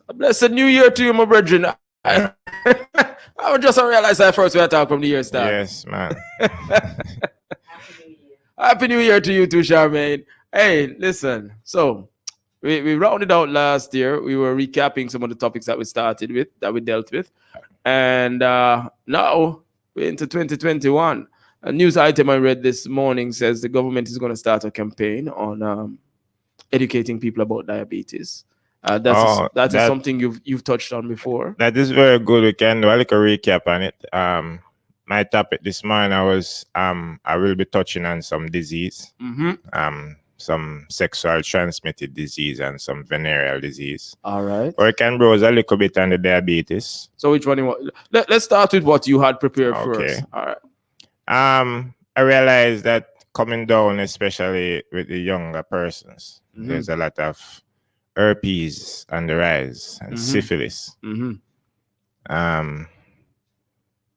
A blessed new year to you, my brethren. I just realized that first we are talking from the year start. Yes, man. Happy New Year to you too, Charmaine. Hey, listen. So we rounded out last year. We were recapping some of the topics that we started with, that we dealt with. And now we're into 2021. A news item I read this morning says the government is going to start a campaign on educating people about diabetes. That is something you've touched on before. That is very good. We can do a little recap on it. My topic this morning I will be touching on some disease, some sexual transmitted disease and some venereal disease. All right. Or we can browse a little bit on the diabetes. So which one you want? Let's start with what you had prepared first. All right. I realized that coming down, especially with the younger persons, there's a lot of herpes on the rise and syphilis.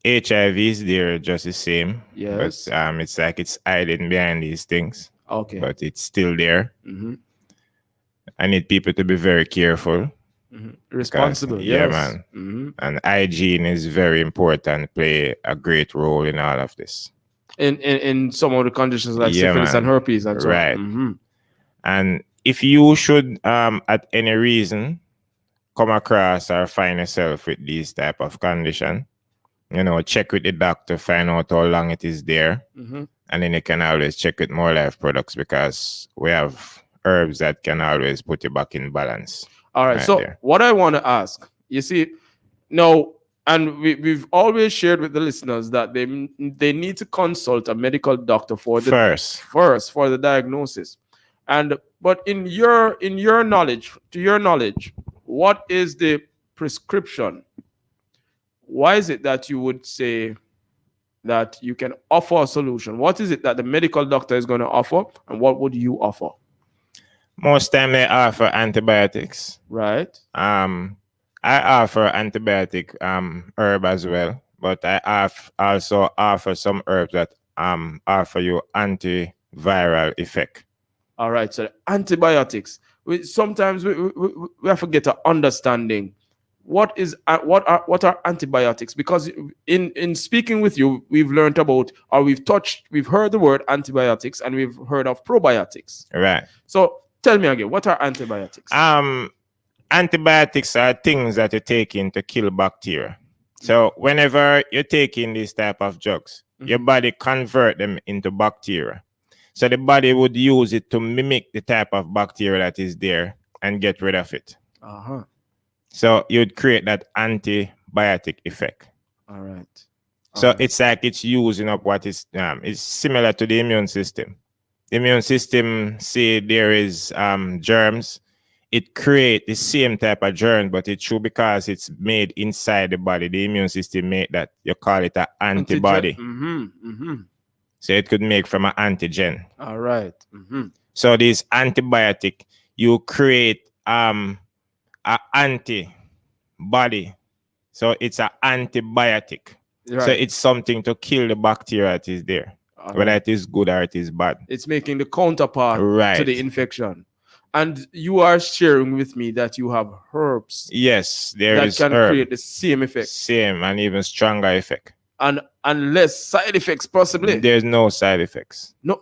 HIV is there just the same. Yes. But it's like it's hiding behind these things. Okay. But it's still there. I need people to be very careful. Responsible. Because, yes. Yeah, man. And hygiene is very important, play a great role in all of this. In some of the conditions like syphilis and herpes and so on. And if you should at any reason come across or find yourself with these type of condition, check with the doctor, find out how long it is there. And then you can always check with More Life products because we have herbs that can always put you back in balance. All right. So what I want to ask, you see, now, and we've always shared with the listeners that they need to consult a medical doctor for the first for the diagnosis. But in your knowledge, to your knowledge, what is the prescription? Why is it that you would say that you can offer a solution? What is it that the medical doctor is going to offer, and what would you offer? Most time they offer antibiotics. Right. I offer antibiotic herb as well, but I also offer some herbs that offer you antiviral effect. All right. So antibiotics. Sometimes we have to get an understanding. What are antibiotics? Because in speaking with you, we've learned about, or we've heard the word antibiotics, and we've heard of probiotics. Right. So tell me again, what are antibiotics? Antibiotics are things that you take in to kill bacteria. So whenever you're taking these type of drugs, your body convert them into bacteria. So the body would use it to mimic the type of bacteria that is there and get rid of it. So you'd create that antibiotic effect. All right. So it's like it's using up what is it's similar to the immune system. The immune system, say there is germs, it creates the same type of germ, but it's true because it's made inside the body. The immune system made that. You call it an antibody. So it could make from an antigen. All right. So this antibiotic, you create an antibody. So it's an antibiotic. Right. So it's something to kill the bacteria that is there. Whether it is good or it is bad. It's making the counterpart to the infection. And you are sharing with me that you have herbs. Yes, there is that can create the same effect. Same and even stronger effect. And less side effects possibly. There's no side effects. No.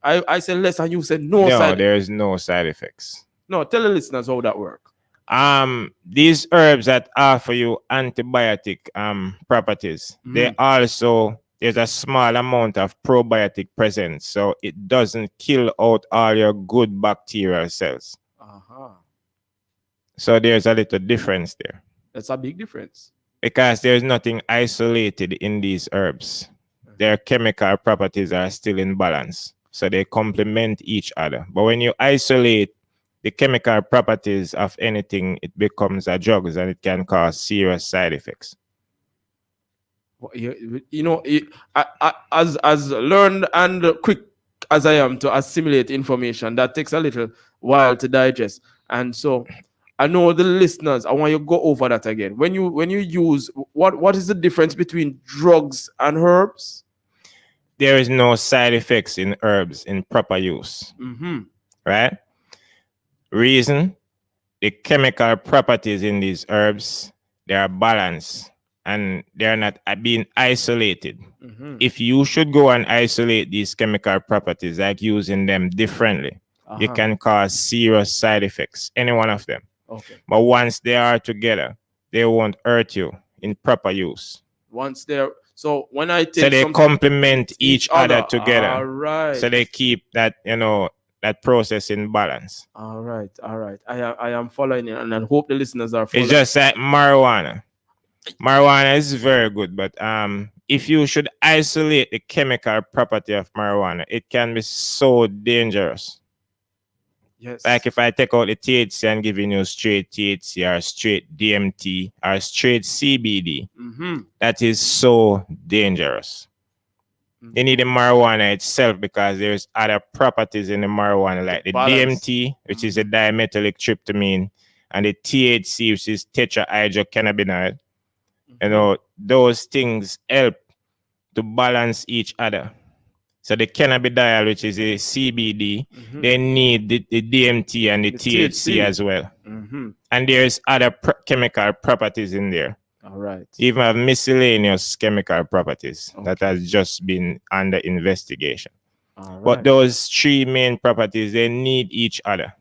I said less and you said no. No, there is no side effects. No, tell the listeners how that works. These herbs that offer you antibiotic properties, they also, there's a small amount of probiotic present, so it doesn't kill out all your good bacterial cells. So there's a little difference there. That's a big difference. Because there's nothing isolated in these herbs. Their chemical properties are still in balance, so they complement each other. But when you isolate the chemical properties of anything, it becomes a drug and it can cause serious side effects. As learned and quick as I am to assimilate information, that takes a little while to digest. And so I know the listeners, I want you to go over that again. When you use, what is the difference between drugs and herbs? There is no side effects in herbs in proper use. Right? Reason, the chemical properties in these herbs, they are balanced and they are not being isolated. If you should go and isolate these chemical properties, like using them differently, you can cause serious side effects, any one of them. Okay. But once they are together, they won't hurt you in proper use. Once they're so when I take so they complement each other together. All right. So they keep that, that process in balance. All right. I am following it, and I hope the listeners are following. It's just like marijuana. Marijuana is very good, but if you should isolate the chemical property of marijuana, it can be so dangerous. Yes. Like if I take out the THC and giving you straight THC or straight DMT or straight CBD, that is so dangerous. You need the marijuana itself because there's other properties in the marijuana, like the balance. DMT, which is a dimethyl-tryptamine, and the THC, which is tetrahydrocannabinol. Those things help to balance each other. So the cannabidiol, which is a CBD, they need the DMT and the THC as well. And there's other chemical properties in there. All right. Even have miscellaneous chemical properties that has just been under investigation. All right. But those three main properties, they need each other.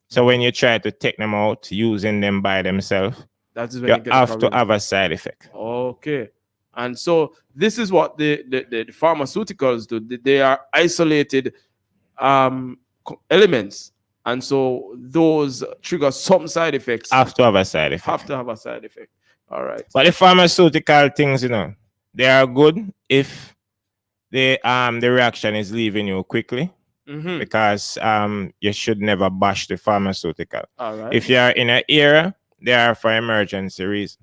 So when you try to take them out, using them by themselves, you have to have a side effect. Okay. And so this is what the pharmaceuticals do. They are isolated elements. And so those trigger some side effects. Have to have a side effect. Have to have a side effect. All right. But the pharmaceutical things, they are good if the reaction is leaving you quickly. Because you should never bash the pharmaceutical. All right. If you are in an era, they are for emergency reason.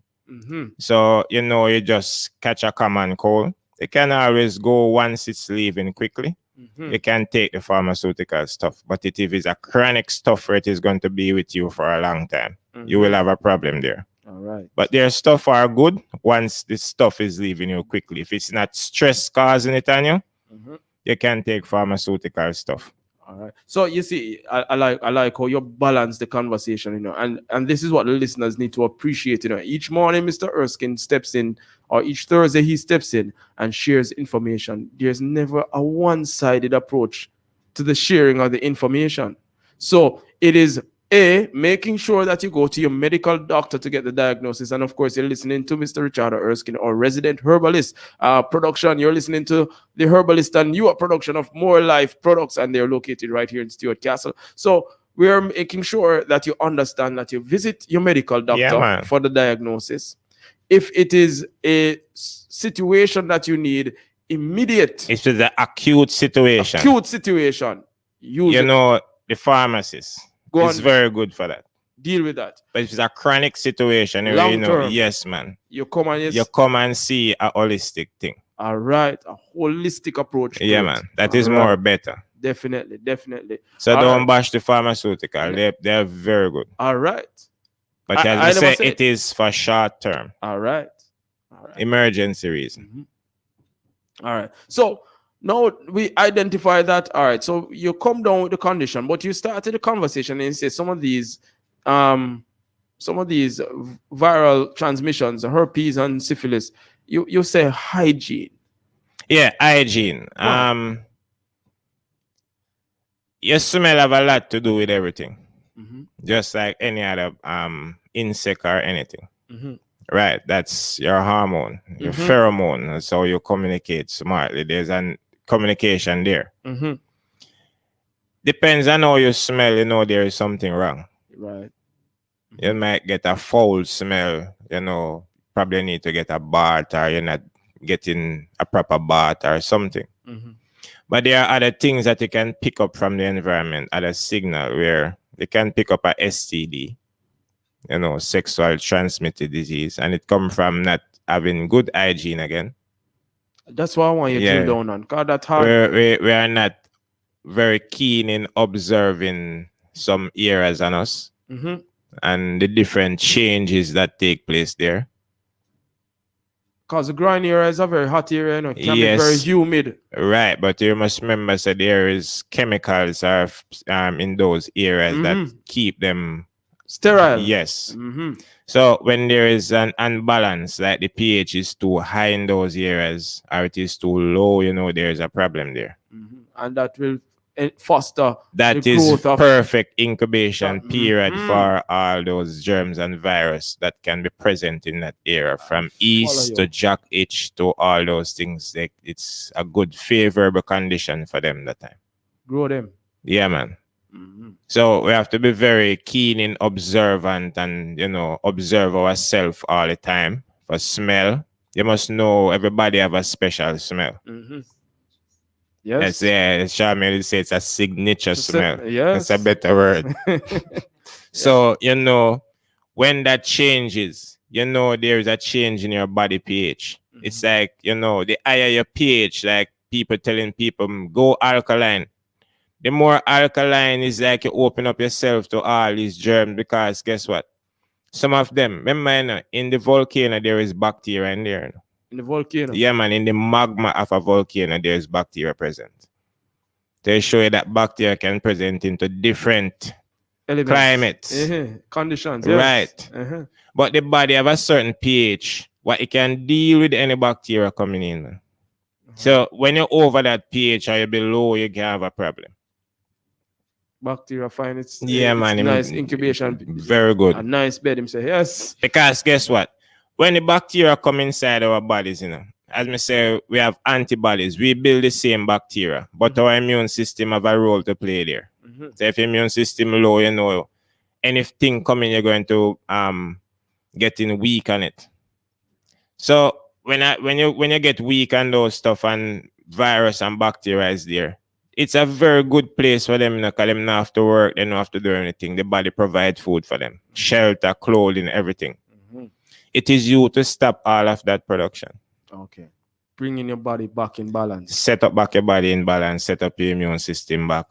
So you just catch a common cold. It can always go once it's leaving quickly. You can take the pharmaceutical stuff, but if it's a chronic stuff where it is going to be with you for a long time, you will have a problem there. All right. But their stuff are good once this stuff is leaving you quickly. If it's not stress causing it on you, you can take pharmaceutical stuff. All right. So you see, I like how you balance the conversation, and this is what the listeners need to appreciate. Each morning Mr. Erskine steps in, or each Thursday he steps in and shares information. There's never a one-sided approach to the sharing of the information. So it is making sure that you go to your medical doctor to get the diagnosis. And of course, you're listening to Mr. Richard Erskine, our resident herbalist. Production, you're listening to the herbalist and your production of More Life products, and they're located right here in Stuart Castle. So we are making sure that you understand that you visit your medical doctor for the diagnosis. If it is a situation that you need immediate, if it's an acute situation, the pharmacist is very good for that. Deal with that. But if it's a chronic situation, yes, man, you come and see a holistic thing. All right, a holistic approach. Yeah, man, that is more better. Definitely. So don't bash the pharmaceutical. They're very good. All right. But as you say, it is for short term. All right. Emergency reason. All right. So now we identify that. All right. So you come down with the condition, but you started the conversation and you say some of these viral transmissions, herpes and syphilis, you say hygiene. Yeah, hygiene. Wow. Your smell have a lot to do with everything. Just like any other insect or anything. Right, that's your hormone, your pheromone. That's how you communicate smartly. There's a communication there. Depends on how you smell, there is something wrong. Right. You might get a foul smell, probably need to get a bath, or you're not getting a proper bath or something. But there are other things that you can pick up from the environment, other signal where you can pick up a STD, sexual transmitted disease, and it comes from not having good hygiene again. That's why I want you to drill down on. God, that's hard. We are not very keen in observing some areas on us and the different changes that take place there. Because the groin area is a very hot area, you know, it can be very humid. Right, but you must remember that there is chemicals are in those areas that keep them sterile. Yes. So when there is an unbalance, like the pH is too high in those areas or it is too low, you know, there is a problem there. And that will foster that the is growth of perfect incubation period for all those germs and virus that can be present in that area, from yeast to Jack itch to all those things. Like, it's a good favorable condition for them that time. Grow them. Yeah, man. So we have to be very keen and observant and, you know, observe ourselves all the time for smell. You must know everybody have a special smell. Yes. Charmaine say it's a signature smell. Yes. That's a better word. So, you know, when that changes, you know, there's a change in your body pH. It's like, you know, the higher your pH, like people telling people, go alkaline. The more alkaline is like you open up yourself to all these germs, because guess what? Some of them, remember, in the volcano, there is bacteria in there. In the volcano? Yeah, man. In the magma of a volcano, there is bacteria present. They show you that bacteria can present into different elements, climates, conditions. Yes. Right. But the body have a certain pH, what it can deal with any bacteria coming in. So when you're over that pH or you're below, you can have a problem. Bacteria find it's man, nice incubation. Very good. A nice bed, him say, yes. Because guess what? When the bacteria come inside our bodies, you know, as me say, we have antibodies. We build the same bacteria, but our immune system have a role to play there. So if your immune system low, you know, anything coming, you're going to getting weak on it. So when you get weak on those stuff and virus and bacteria is there, it's a very good place for them, because them not have to work, they don't have to do anything. The body provides food for them, shelter, clothing, everything. It is you to stop all of that production. Okay. Bringing your body back in balance. Set up back your body in balance, set up your immune system back.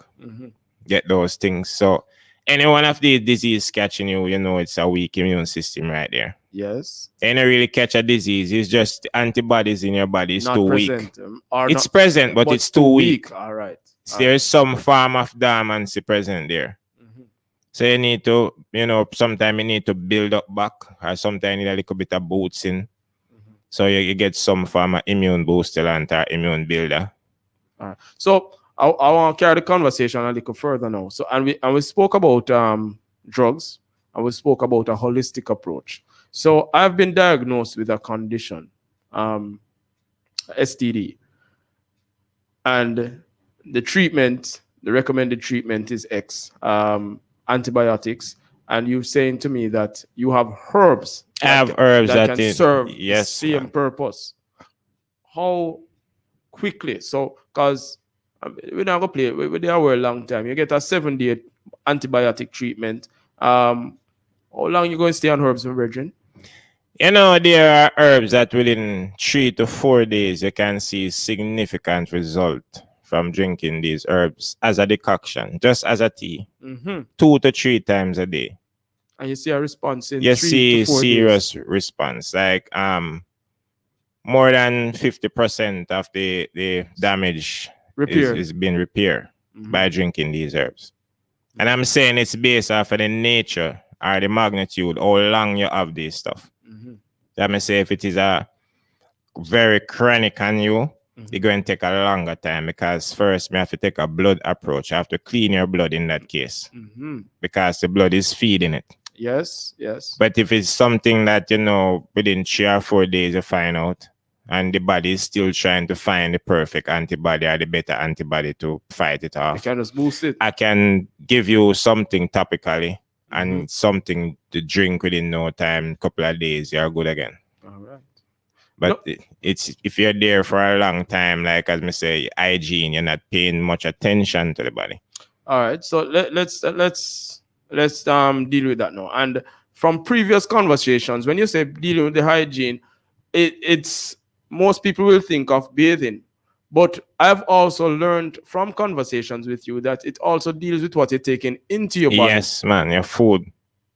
Get those things. So any one of these diseases catching you, you know it's a weak immune system right there. Yes. Any really catch a disease, it's just antibodies in your body is too present, weak. It's present, but it's too weak. All right. So there's some form of dormancy present there. So you need to, you know, sometimes you need to build up back, or sometimes you need a little bit of boots in. So you get some form of immune booster and immune builder. All right. So I want to carry the conversation a little further now. So and we spoke about drugs, and we spoke about a holistic approach. So I've been diagnosed with a condition, STD, and the recommended treatment is X, antibiotics. And you're saying to me that you have herbs. That can serve the same purpose. How quickly? So, because we're not going to play, we're there for a long time. You get a 7-day antibiotic treatment. How long you going to stay on herbs, Virgin? You know, there are herbs that within 3 to 4 days you can see significant result from drinking these herbs as a decoction, just as a tea, 2 to 3 times a day. And you see a response in 3 to 4 days. You see serious response, like more than 50% of the damage is being repaired by drinking these herbs. And I'm saying it's based off of the nature or the magnitude, how long you have this stuff. Let me say if it is a very chronic on you, it's going to take a longer time, because first we have to take a blood approach. I have to clean your blood in that case, because the blood is feeding it. Yes, yes. But if it's something that, you know, within 3 or 4 days you find out, and the body is still trying to find the perfect antibody or the better antibody to fight it off, I can just boost it. I can give you something topically and something to drink within no time, couple of days, you're good again. All right. But it's if you're there for a long time, like as me say, hygiene, you're not paying much attention to the body. All right. So let's deal with that now. And from previous conversations, when you say dealing with the hygiene, it's most people will think of bathing. But I've also learned from conversations with you that it also deals with what you're taking into your body. Yes, man. Your food.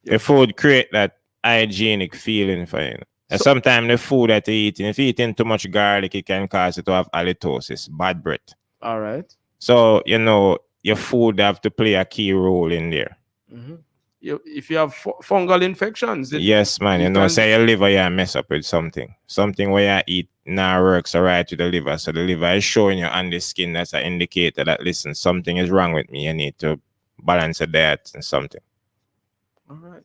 Your food create that hygienic feeling for you. And sometimes the food that you're eating, if you're eating too much garlic, it can cause you to have halitosis, bad breath. All right. So, your food have to play a key role in there. Mm-hmm. If you have fungal infections. Yes, man. Say your liver, you mess up with something. Something where you eat now works all right with the liver. So the liver is showing you on the skin. That's an indicator that, listen, something is wrong with me. You need to balance the diet and something. All right.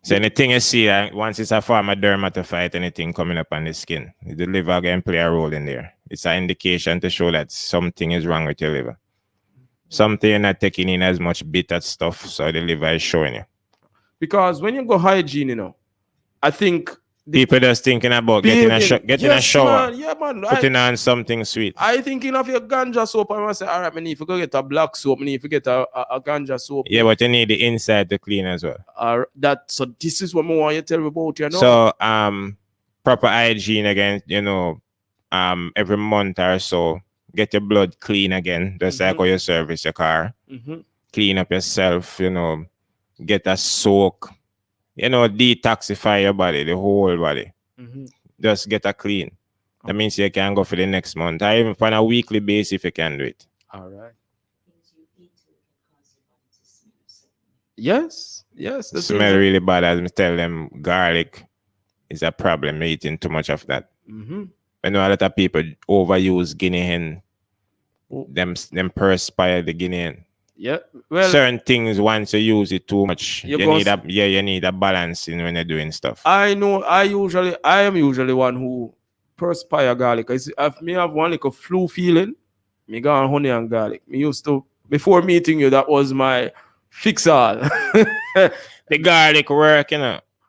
So anything you see, once it's a form of dermatophyte, anything coming up on the skin, the liver can play a role in there. It's an indication to show that something is wrong with your liver. Something you're not taking in as much bitter stuff, so the liver is showing you. Because when you go hygiene, I think people just thinking about getting a shower, man, putting on something sweet. I thinking of your ganja soap. I must say, all right, I need to go get a black soap. I need to get a ganja soap. Yeah, but you need the inside to clean as well. So this is what I want you to tell me about, So proper hygiene again, every month or so, get your blood clean again. Just like how you service your car. Clean up yourself, get a soak. Detoxify your body, the whole body. Just get a clean. That means you can go for the next month. Or even on a weekly basis if you can do it. All right. Yes. Smell really bad. As I tell them, garlic is a problem. Eating too much of that. I know a lot of people overuse guinea hen. Them perspire the guinea hen. Yeah, well, certain things once you use it too much, you need a balance in when you're doing stuff. I know. I am usually one who perspire garlic. If me have one like a flu feeling, me go on honey and garlic. Me used to before meeting you. That was my fix all. The garlic work,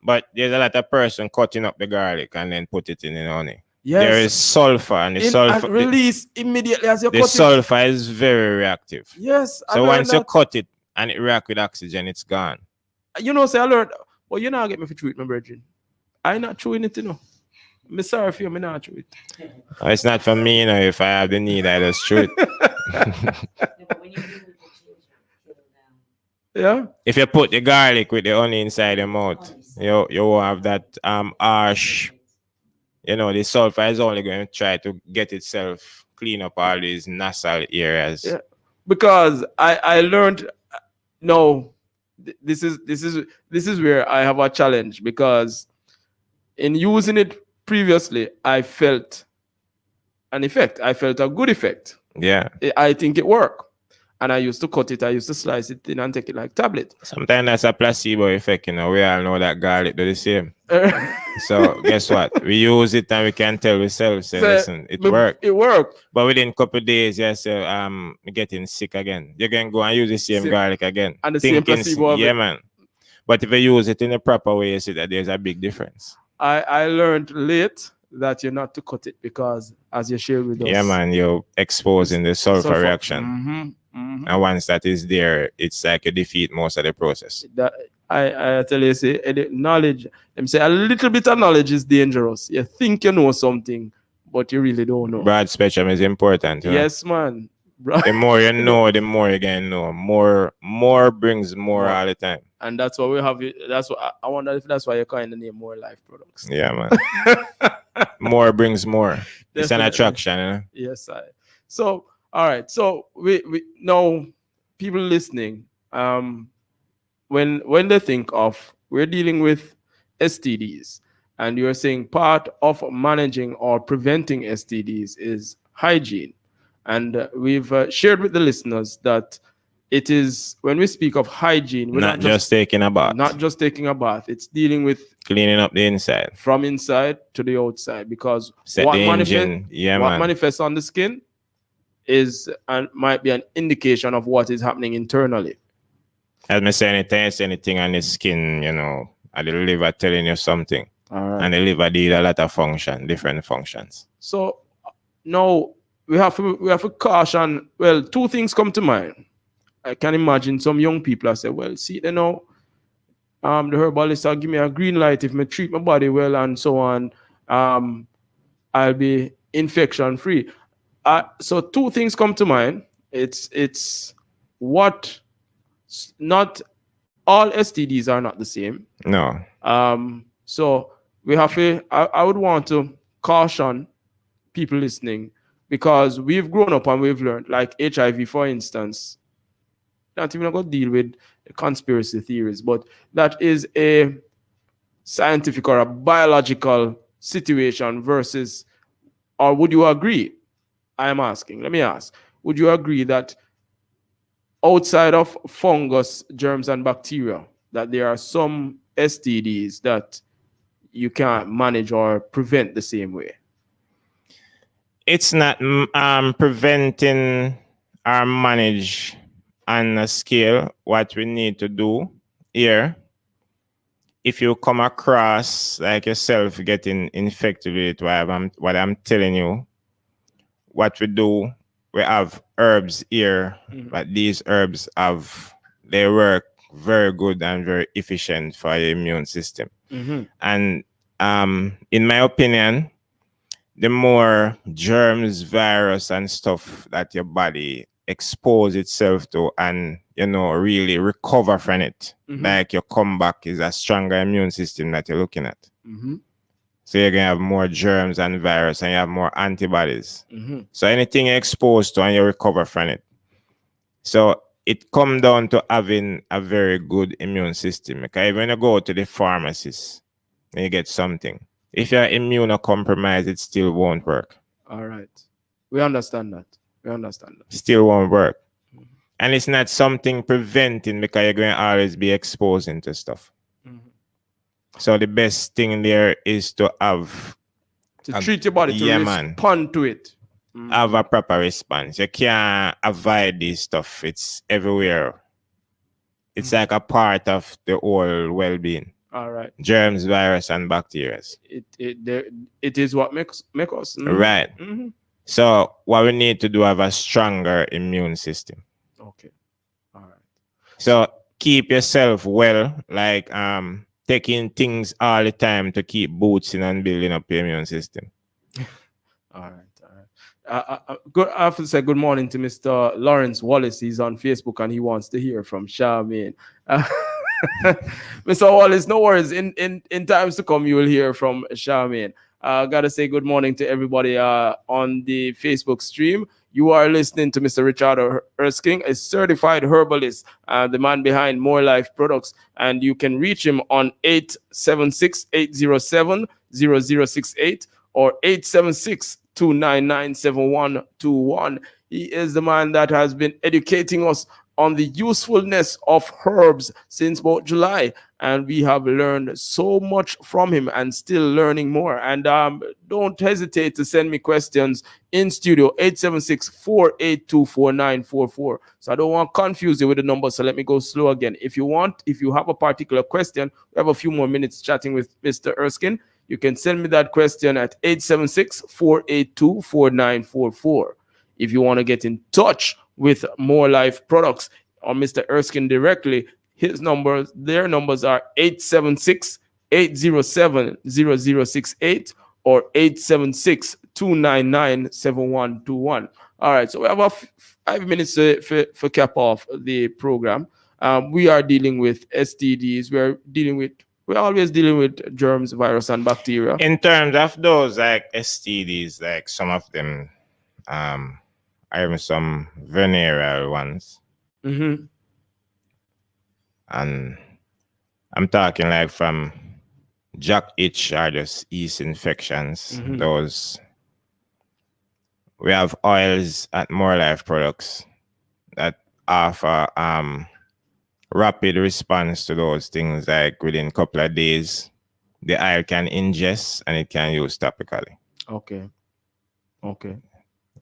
but there's a lot of person cutting up the garlic and then put it in the honey. Yes. There is sulfur, and the sulfur release immediately as you cut it. The sulfur is very reactive. Yes. So once you cut it and it reacts with oxygen, it's gone. Say I learned. Well, you not get me for chew it, my virgin. I not chewing it, I'm sorry for you, me not chew it. It's not for me, if I have the need, I just chew it. Yeah. If you put the garlic with the honey inside your mouth, you won't have that harsh. The sulfur is only going to try to get itself clean up all these nasal areas. Yeah. Because I learned. No, this is where I have a challenge, because in using it previously, I felt an effect. I felt a good effect. Yeah. I think it worked. And I used to cut it. I used to slice it in and take it like tablet. Sometimes that's a placebo effect, We all know that garlic do the same. So guess what? We use it and we can tell ourselves, listen, it worked. It worked. But within a couple of days, getting sick again. You can go and use the same garlic again. And the same placebo. Yeah, man. But if you use it in a proper way, you see that there's a big difference. I learned late that you're not to cut it, because as you share with us. Yeah, man, you're exposing the sulfur reaction. And once that is there, it's like you defeat most of the process. I tell you, knowledge, say a little bit of knowledge is dangerous. You think you know something, but you really don't know. Broad spectrum is important. Yes, man. The more you know, the more you can know. More brings more all the time. And that's what we have. That's what I wonder if that's why you're calling the name More Life Products. Yeah, man. More brings more. Definitely. It's an attraction. Yes, So, all right. So we now people listening, when they think of we're dealing with STDs, and you're saying part of managing or preventing STDs is hygiene, and we've shared with the listeners that it is, when we speak of hygiene, we're not just taking a bath. Not just taking a bath. It's dealing with cleaning up the inside, from inside to the outside, because what manifests on the skin is and might be an indication of what is happening internally. As I say, anything on the skin, and the liver telling you something. All right. And the liver did a lot of different functions. So now we have to caution. Well, two things come to mind. I can imagine some young people say, well, see, the herbalist will give me a green light if I treat my body well and so on. I'll be infection free. So two things come to mind. It's what, not all STDs are not the same. No. So we have to, I would want to caution people listening, because we've grown up and we've learned, like HIV, for instance, not even going to deal with conspiracy theories, but that is a scientific or a biological situation versus, or would you agree? I am asking, let me ask, would you agree that outside of fungus, germs, and bacteria, that there are some STDs that you can't manage or prevent the same way? It's not preventing or manage on a scale. What we need to do here, if you come across like yourself getting infected with it, what I'm telling you, what we do, we have herbs here, but these herbs they work very good and very efficient for your immune system. And in my opinion, the more germs, virus, and stuff that your body expose itself to and, really recover from it, like your comeback is a stronger immune system that you're looking at. So you're going to have more germs and virus and you have more antibodies. So anything you're exposed to and you recover from it. So it comes down to having a very good immune system. Because when you go to the pharmacist and you get something, if you're immunocompromised, it still won't work. All right. We understand that. Still won't work. And it's not something preventing, because you're going to always be exposing to stuff. So the best thing there is to have... treat your body, to respond to it. Have a proper response. You can't avoid this stuff. It's everywhere. It's like a part of the whole well-being. All right. Germs, virus, and bacteria. It is what makes us. Right. So what we need to do, have a stronger immune system. Okay. All right. So keep yourself well, like taking things all the time to keep boosting and building up your immune system. All right. I have to say good morning to Mr. Lawrence Wallace. He's on Facebook and he wants to hear from Charmaine. Mr. Wallace, no worries. In times to come, you will hear from Charmaine. Gotta say good morning to everybody on the Facebook stream. You are listening to Mr. Richard Erskine, a certified herbalist, the man behind More Life Products, and you can reach him on 876-807-0068 or 876-299-7121. He is the man that has been educating us on the usefulness of herbs since about July, and we have learned so much from him and still learning more. And don't hesitate to send me questions in studio, 876-482-4944. So I don't want to confuse you with the number, so let me go slow again. If you have a particular question, we have a few more minutes chatting with Mr. Erskine. You can send me that question at 876-482-4944. If you want to get in touch with More Life Products or Mr. Erskine directly, their numbers are 876-807-0068 or 876-299-7121. All right, so we have 5 minutes for cap off the program. We are dealing with STDs. We're always dealing with germs, virus, and bacteria. In terms of those like STDs, like some of them, I have some venereal ones. And I'm talking like from jock itch or just yeast infections. Those. We have oils at More Life Products that offer rapid response to those things. Like within a couple of days, the oil can ingest and it can use topically. Okay.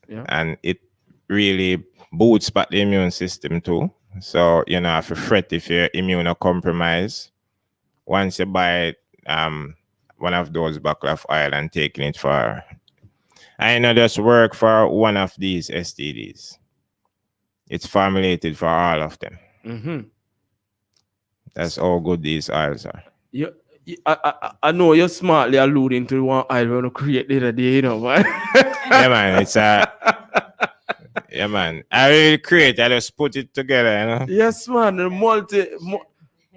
Yeah. And it really boosts back the immune system too. So you know, if you fret if you're immunocompromised, once you buy one of those bottle of oil and taking it for, I know just work for one of these STDs. It's formulated for all of them. That's how good these oils are. Yeah, I know you're smartly alluding to one oil when you create the other day, you know, man. Yeah, man. It's yeah, man. I really create. I just put it together, you know. Yes, man.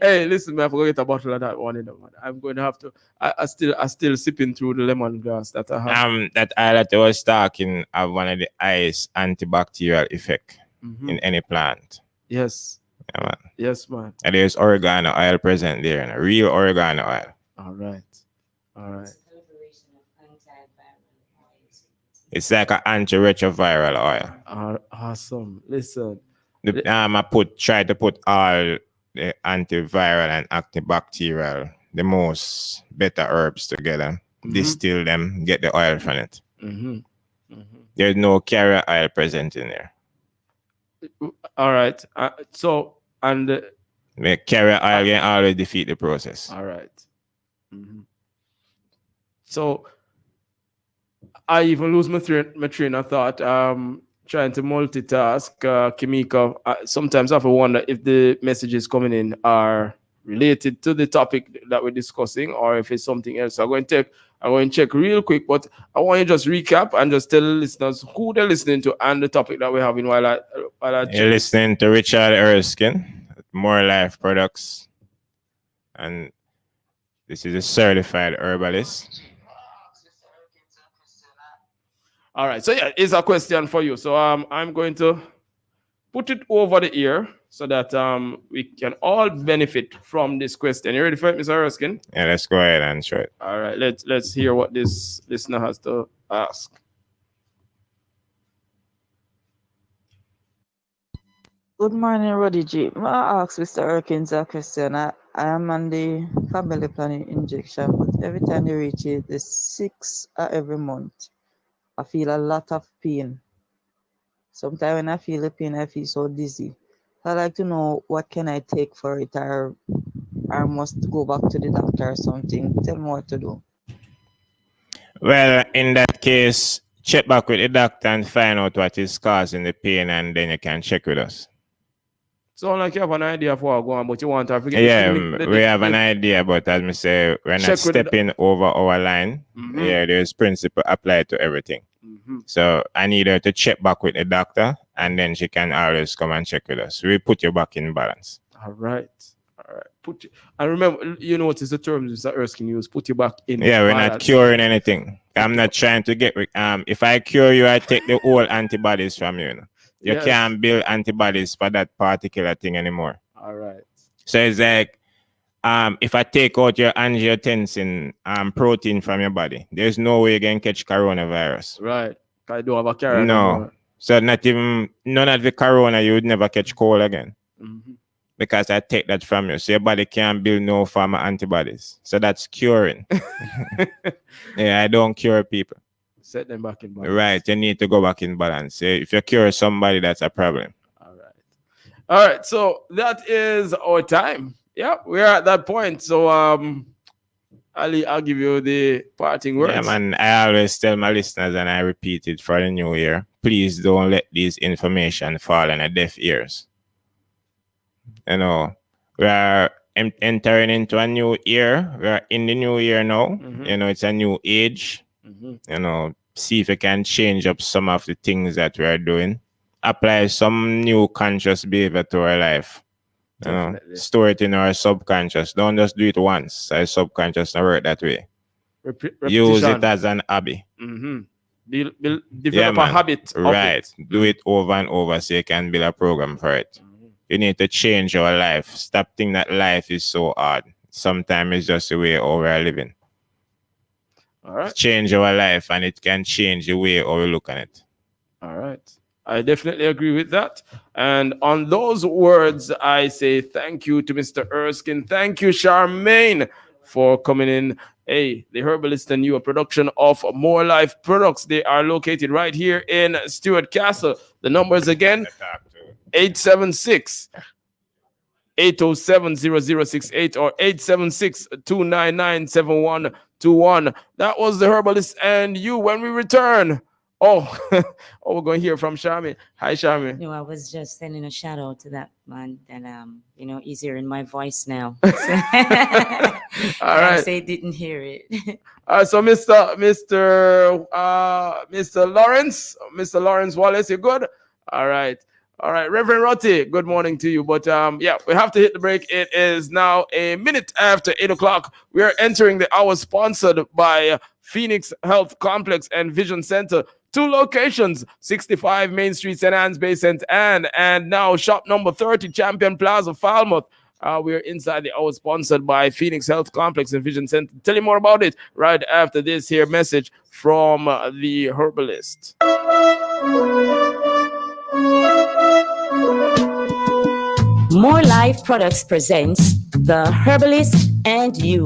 Hey, listen, man, I forgot to get a bottle of that one in man. I'm going to have to. I still sipping through the lemongrass that I have. That oil that I was talking have one of the highest antibacterial effect in any plant. Yes. Yeah, man. Yes, man. And there's oregano oil present there, and a real oregano oil. All right. All right. It's like an antiretroviral oil. Awesome. Listen. I try to put all the antiviral and antibacterial, the most better herbs together, distill them, get the oil from it. There's no carrier oil present in there. All right. The carrier oil can always defeat the process. All right. So I even lose my train of thought. Trying to multitask, Kimika. Sometimes I have to wonder if the messages coming in are related to the topic that we're discussing, or if it's something else. I'm going to check real quick, but I want you to just recap and just tell the listeners who they're listening to and the topic that we're having while I check. You're listening to Richard Erskine, More Life Products, and this is a certified herbalist. All right, so yeah, it's a question for you. So I'm going to put it over the ear so that we can all benefit from this question. You ready for it, Mr. Erskine? Yeah, let's go ahead and show it. All right, let's hear what this listener has to ask. Good morning, Roddy G. I ask Mr. Erskine a question. I am on the family planning injection, but every time they reach it, the 6th every month, I feel a lot of pain. Sometimes when I feel the pain, I feel so dizzy. I'd like to know what can I take for it, or must go back to the doctor or something. Tell me what to do. Well, in that case, check back with the doctor and find out what is causing the pain, and then you can check with us. So like you have an idea of what going on, but you want to forget. Yeah, we have an idea, but as I say, we're not stepping over our line. Yeah, there's principle applied to everything. So I need her to check back with the doctor, and then she can always come and check with us. We put you back in balance. All right. And remember, you notice the term Mr. Erskine used, put you back in. Yeah, we're not curing anything. I'm not trying to get if I cure you, I take the whole antibodies from you. You can't build antibodies for that particular thing anymore. All right. So it's like if I take out your angiotensin protein from your body, there's no way you can catch coronavirus. Right. I don't have a carrier. No. So none of the corona, you would never catch cold again. Because I take that from you. So your body can't build no form of antibodies. So that's curing. Yeah, I don't cure people. Set them back in balance. Right. You need to go back in balance. If you cure somebody, that's a problem. All right. So that is our time. Yeah, we're at that point. So Ali, I'll give you the parting words. Yeah, man. I always tell my listeners, and I repeat it for the new year, please don't let this information fall on deaf ears. You know, we are entering into a new year. We are in the new year now. You know, it's a new age. You know, see if you can change up some of the things that we are doing. Apply some new conscious behavior to our life. You know, store it in our subconscious. Don't just do it once. Our subconscious not work that way. Use it as an hobby. Develop a habit. Right. Do it over and over so you can build a program for it. You need to change your life. Stop thinking that life is so hard. Sometimes it's just the way how we are living. All right. Change our life, and it can change the way how we look at it. All right. I definitely agree with that. And on those words, I say thank you to Mr. Erskine. Thank you, Charmaine, for coming in. Hey, the Herbalist and You, a production of More Life Products. They are located right here in Stuart Castle. The numbers again, 876 807-0068 or 876-299-7121. That was the Herbalist and You. When we return, we're going to hear from Charmaine. Hi, Charmaine. No, I was just sending a shout out to that man, and easier in my voice now. All right. I say didn't hear it. So Mr. Lawrence Wallace, you good? All right. All right, Reverend Rotti, good morning to you. But yeah, we have to hit the break. It is now a minute after 8 o'clock. We are entering the hour sponsored by Phoenix Health Complex and Vision Center. 2 locations, 65 Main Street, St. Anne's Bay, St. Anne, and now shop number 30, Champion Plaza, Falmouth. We are inside the hour sponsored by Phoenix Health Complex and Vision Center. Tell you more about it right after this here message from the herbalist. More Life Products presents The Herbalist and You.